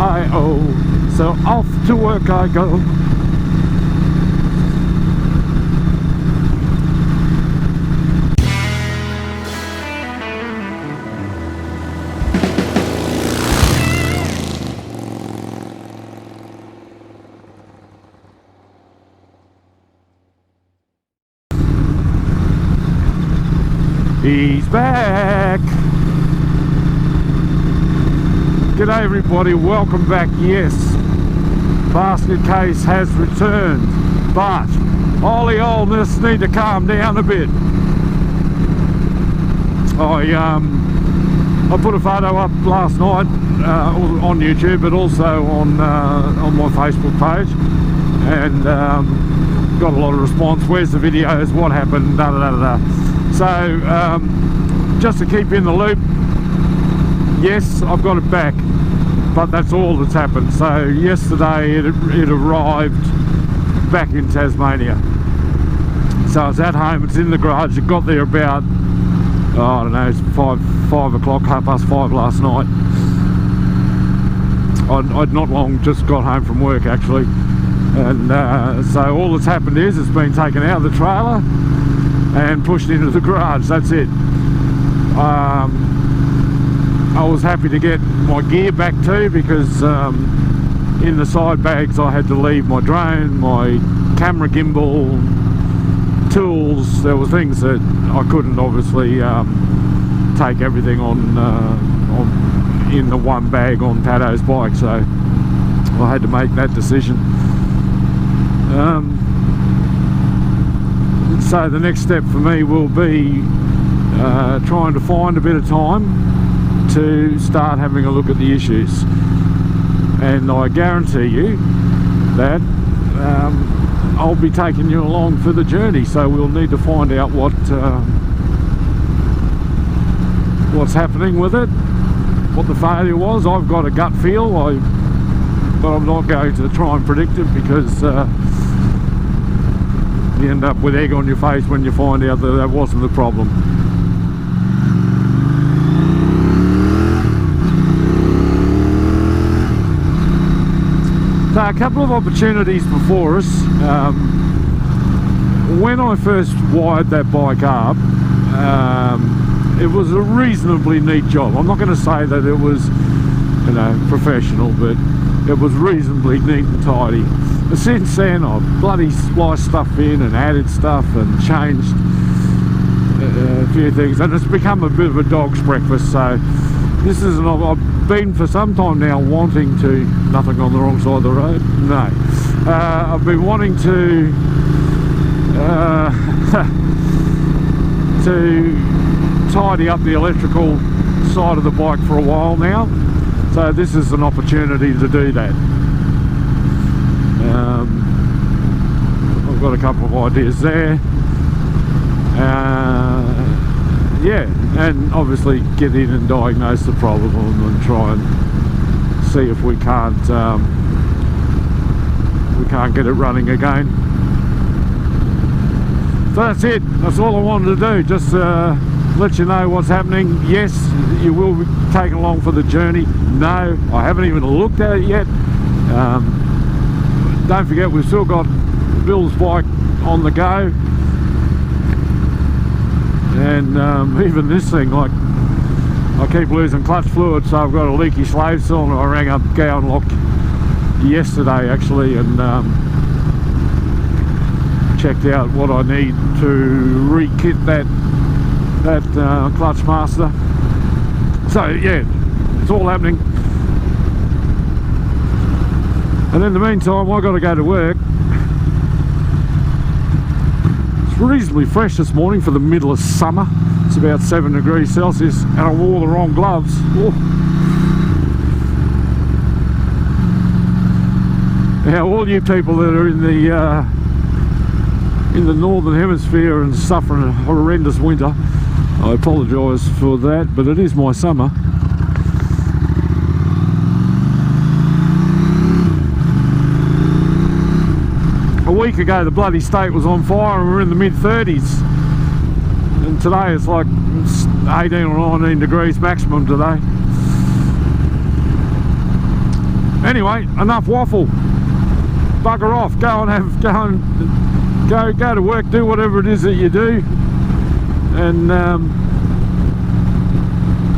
I-O. So off to work I go. He's back. G'day everybody, welcome back. Yes, basket case has returned, but holy oldness need to calm down a bit. I put a photo up last night on YouTube, but also on my Facebook page, and got a lot of response. Where's the videos? What happened? Da da da da. So just to keep you in the loop, yes, I've got it back, but that's all that's happened. So yesterday it arrived back in Tasmania. So it's at home, it's in the garage. It got there about, I don't know, it's 5 o'clock, 5:30 last night. I'd not long just got home from work actually, and so all that's happened is it's been taken out of the trailer and pushed into the garage. That's it. I was happy to get my gear back too, because in the side bags I had to leave my drone, my camera gimbal, tools. There were things that I couldn't obviously take everything on in the one bag on Paddo's bike, so I had to make that decision. So the next step for me will be trying to find a bit of time to start having a look at the issues, and I guarantee you that I'll be taking you along for the journey. So we'll need to find out what's happening with it, what the failure was. I've got a gut feel, but I'm not going to try and predict it, because you end up with egg on your face when you find out that that wasn't the problem. So a couple of opportunities before us. When I first wired that bike up, it was a reasonably neat job. I'm not going to say that it was, you know, professional, but it was reasonably neat and tidy. But since then I've bloody spliced stuff in and added stuff and changed a few things, and it's become a bit of a dog's breakfast. So this is I've been for some time now wanting to, nothing on the wrong side of the road, no, I've been wanting to to tidy up the electrical side of the bike for a while now. So this is an opportunity to do that. I've got a couple of ideas there. Yeah, and obviously get in and diagnose the problem and try and see if we can't get it running again. So that's it. That's all I wanted to do. Just let you know what's happening. Yes, you will be taken along for the journey. No, I haven't even looked at it yet. Don't forget, we've still got Bill's bike on the go, and even this thing, like, I keep losing clutch fluid, so I've got a leaky slave cylinder. I rang up Gowan Lock yesterday actually, and checked out what I need to re-kit that clutch master. So yeah, it's all happening. And in the meantime, I've got to go to work. It's reasonably fresh this morning for the middle of summer. It's about 7 degrees Celsius, and I wore the wrong gloves. Oh. Now, all you people that are in the northern hemisphere and suffering a horrendous winter, I apologise for that, but it is my summer. A week ago the bloody state was on fire and we're in the mid-30s, and today it's like 18 or 19 degrees maximum today. Anyway, enough waffle. Bugger off. Go to work. Do whatever it is that you do, and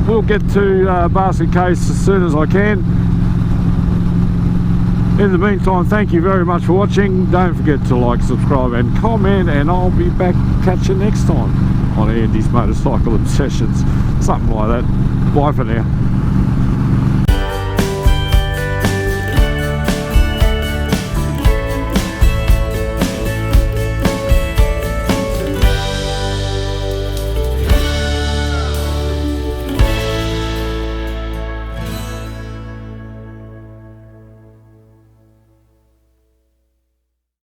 we'll get to Basket Case as soon as I can. In the meantime, thank you very much for watching. Don't forget to like, subscribe and comment, and I'll be back. Catch you next time on Andy's Motorcycle Obsessions, something like that. Bye for now.